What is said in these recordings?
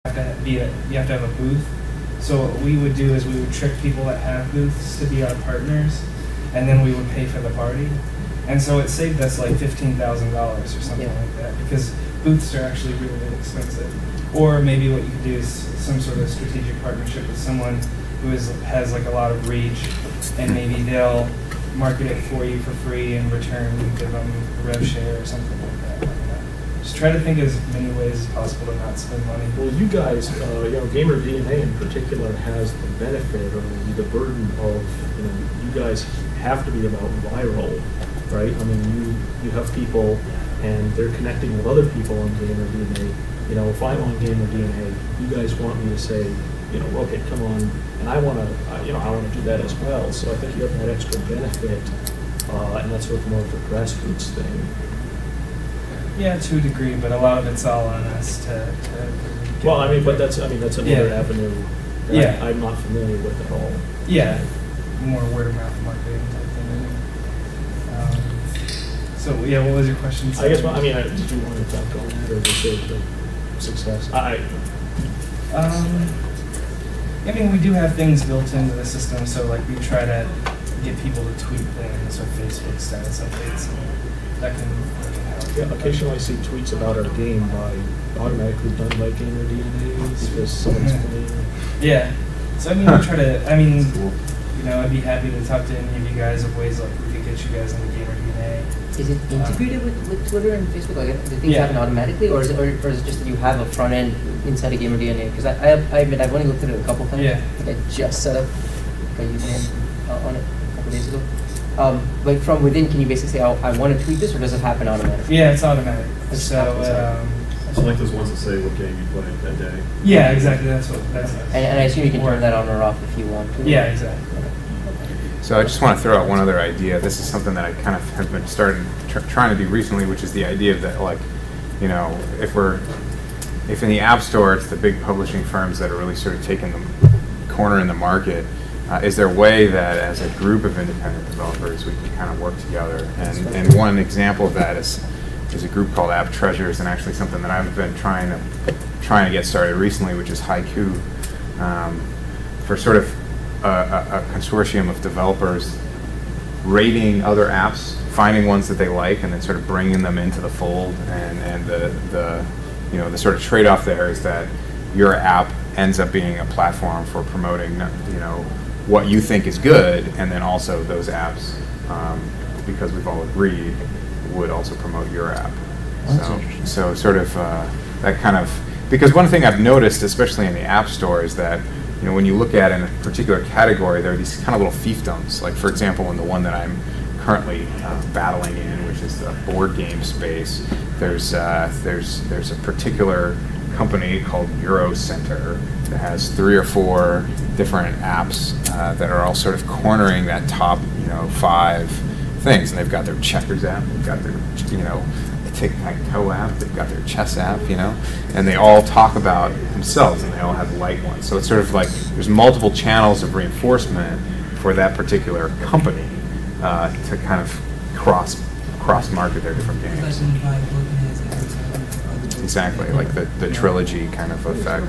you have to have a booth. So what we would do is we would trick people that have booths to be our partners, and then we would pay for the party. And so it saved us like $15,000 or something like that, because booths are actually really, really expensive. Or maybe what you could do is some sort of strategic partnership with someone who has like a lot of reach, and maybe they'll market it for you for free in return, you give them a rev share or something like that. Just try to think as many ways as possible to not spend money. Well, you guys, Gamer DNA in particular has the benefit or the burden of, you guys have to be about viral, right? I mean, you have people and they're connecting with other people on Gamer DNA. If I'm on Gamer DNA, you guys want me to say, Rohit, come on, and I want to do that as well. So I think you have that extra benefit, and that's sort of more of the grassroots thing. Yeah, to a degree, but a lot of it's all on us to well, but that's another avenue that I'm not familiar with at all. Yeah, more word of mouth marketing type thing. So what was your question? I guess. Did you want to talk on that, or just the success? We do have things built into the system, so like we try to get people to tweet things or Facebook status updates, and that can help. Yeah, occasionally I see tweets about our game by automatically done by Gamer DNA because someone's playing. Yeah, so we try to. I'd be happy to talk to any of you guys of ways like we could get you guys into Gamer DNA. Is it integrated with Twitter and Facebook? Like, do things happen automatically, or is it just that you have a front end inside of Gamer DNA? Because I admit I've only looked at it a couple times. Yeah. I just set up a username on it a couple days ago. Like from within, can you basically say, I want to tweet this, or does it happen automatically? Yeah, it's automatic. So like those ones that say what game you played that day. Yeah, exactly. That's. And I assume you can turn that on or off if you want to. Yeah, exactly. So I just want to throw out one other idea. This is something that I kind of have been trying to do recently, which is the idea that, like, if in the App Store it's the big publishing firms that are really sort of taking the corner in the market, is there a way that as a group of independent developers we can kind of work together? And one example of that is a group called App Treasures, and actually something that I've been trying to get started recently, which is Haiku, for sort of a consortium of developers rating other apps, finding ones that they like, and then sort of bringing them into the fold. And the sort of trade-off there is that your app ends up being a platform for promoting what you think is good, and then also those apps, because we've all agreed, would also promote your app. So sort of that kind of, because one thing I've noticed, especially in the App Store, is that when you look at in a particular category, there are these kind of little fiefdoms. Like, for example, in the one that I'm currently battling in, which is the board game space, there's a particular company called Eurocenter that has 3 or 4 different apps that are all sort of cornering that top 5 things. And they've got their checkers app, they've got their tic-tac-toe app, they've got their chess app, and they all talk about themselves, and they all have light ones. So it's sort of like there's multiple channels of reinforcement for that particular company to kind of cross-market their different games. Exactly, like the trilogy kind of effect.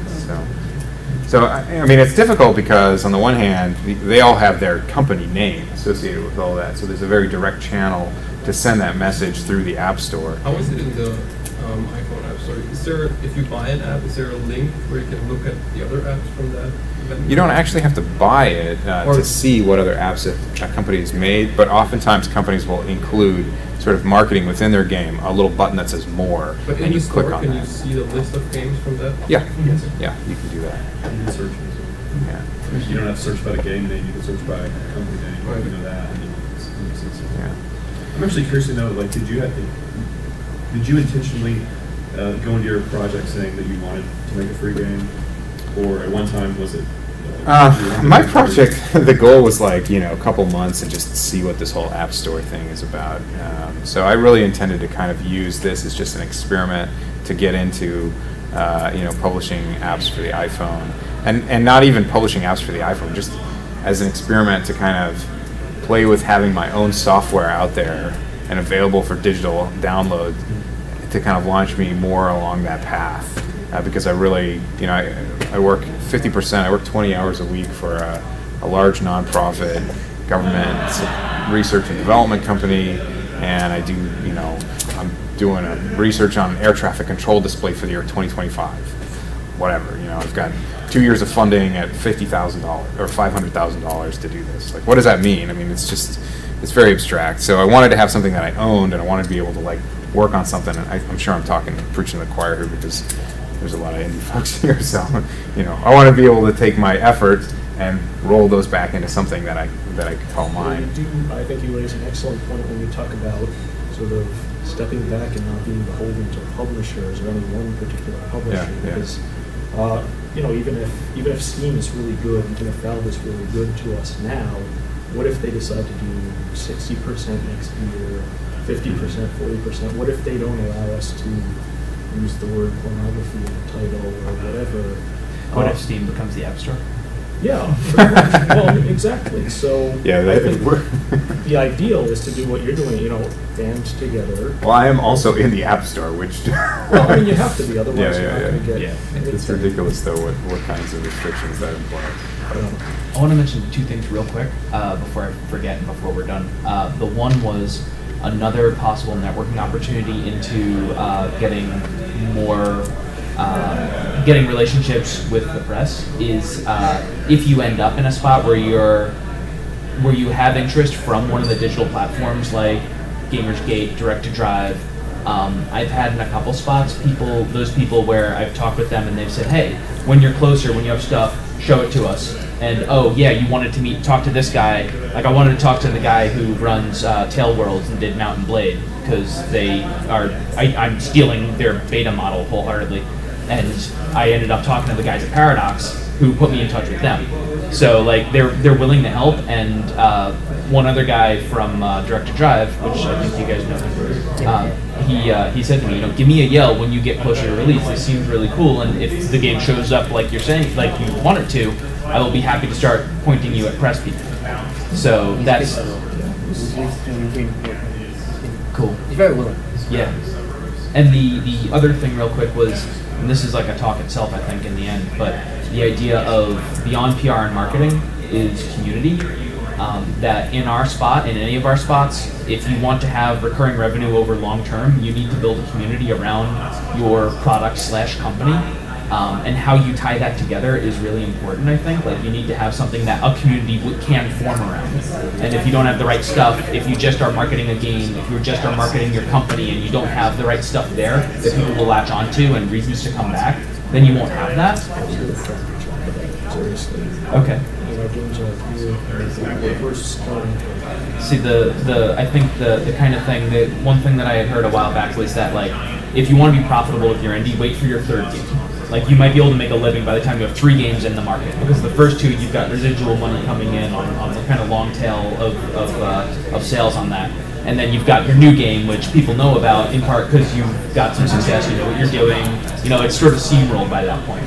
So it's difficult because on the one hand, they all have their company name associated with all that. So there's a very direct channel to send that message through the App Store. How is it in the iPhone App Store? Is there, if you buy an app, is there a link where you can look at the other apps from that vendor? You don't actually have to buy it to see what other apps a company has made, but oftentimes companies will include sort of marketing within their game, a little button that says more, but and you click on that. Can you see the list of games from that? Yeah, yeah, you can do that. You can search. Yeah. You don't have to search by the game name, you can search by company name, right. That. Yeah. I'm actually curious to know, like, did you intentionally go into your project saying that you wanted to make a free game, or at one time was it? My project, the goal was like a couple months and just see what this whole App Store thing is about. So I really intended to kind of use this as just an experiment to get into publishing apps for the iPhone, and not even publishing apps for the iPhone, just as an experiment to kind of play with having my own software out there and available for digital download to kind of launch me more along that path. because I really, I work 50%. I work 20 hours a week for a large nonprofit government research and development company, and I do, I'm doing a research on air traffic control display for the year 2025. Whatever, I've got 2 years of funding at $50,000 or $500,000 to do this. Like, what does that mean? I mean, it's very abstract. So I wanted to have something that I owned, and I wanted to be able to work on something. And I'm sure I'm preaching to the choir here because there's a lot of indie folks here. So, I want to be able to take my effort and roll those back into something that I could call mine. I think you raise an excellent point when you talk about sort of stepping back and not being beholden to publishers or any one particular publisher. Because even if Steam is really good, even if Valve is really good to us now, what if they decide to do 60% next year, 50%, 40%? What if they don't allow us to use the word pornography in the title or whatever? What if Steam becomes the App Store? Yeah, pretty much. Well, exactly. So I think the ideal is to do what you're doing, band together. Well, I am also in the App Store, which... Well, I mean, you have to be, otherwise you're not going to get... Yeah. It's ridiculous, though, what kinds of restrictions that imply. I want to mention two things real quick before I forget and before we're done. The one was another possible networking opportunity into getting more... getting relationships with the press is if you end up in a spot where you have interest from one of the digital platforms like Gamersgate, Direct to Drive. I've had in a couple spots those people where I've talked with them and they've said, hey, when you're closer, when you have stuff, show it to us. And oh yeah, you wanted to talk to this guy. Like I wanted to talk to the guy who runs Tail Worlds and did Mountain Blade because I'm stealing their beta model wholeheartedly. And I ended up talking to the guys at Paradox who put me in touch with them. So like they're willing to help, and one other guy from Direct to Drive, which I think you guys know, he said to me, give me a yell when you get closer to release. This seems really cool, and if the game shows up like you're saying, like you want it to, I will be happy to start pointing you at press people. So that's cool. He's very willing. Yeah. And the other thing real quick was, and this is like a talk itself, I think, in the end, but the idea of beyond PR and marketing is community. That in our spot, in any of our spots, if you want to have recurring revenue over long term, you need to build a community around your product/company. And how you tie that together is really important, I think. Like, you need to have something that a community can form around. And if you don't have the right stuff, if you just are marketing a game, if you just are marketing your company and you don't have the right stuff there that people will latch onto and reasons to come back, then you won't have that. Okay. See, I think the kind of thing, the one thing that I had heard a while back was that, like, if you want to be profitable with your indie, wait for your third game. Like, you might be able to make a living by the time you have 3 games in the market, because the first 2 you've got residual money coming in on the kind of long tail of sales on that. And then you've got your new game, which people know about in part because you've got some success, you know what you're doing, it's sort of steamrolled by that point.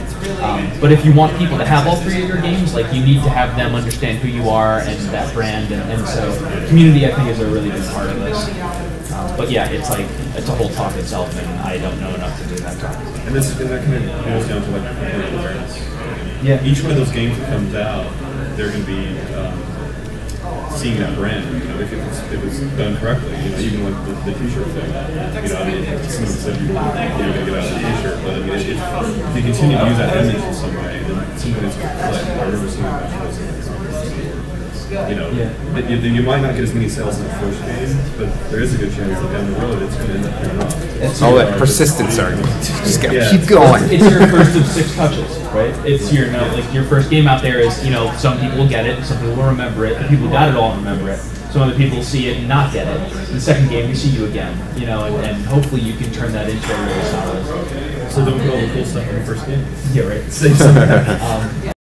But if you want people to have all 3 of your games, like, you need to have them understand who you are and that brand, and so community, I think, is a really big part of this. But yeah, it's a whole talk itself, and I don't know enough to do that talk. And that kind of goes down to like commercial awareness. Yeah. Each one of those games that comes out, they're going to be seeing that brand. If it's done correctly, even like the T-shirt thing. Someone said you got to get out of the T-shirt, but if you continue to use that image in some way, then somebody's going to click. I remember seeing that. You might not get as many sales in the first game, but there is a good chance that down the road it's going to end up paying off. It's all that persistence argument. Just gotta keep going. It's your first of 6 touches, right? It's your your first game out there is some people will get it, some people will remember it, the people who got it all remember it. Some other people see it and not get it. The second game, we see you again, and hopefully you can turn that into a really solid. So don't put all the cool stuff in the first game. Yeah, right. Save some of that.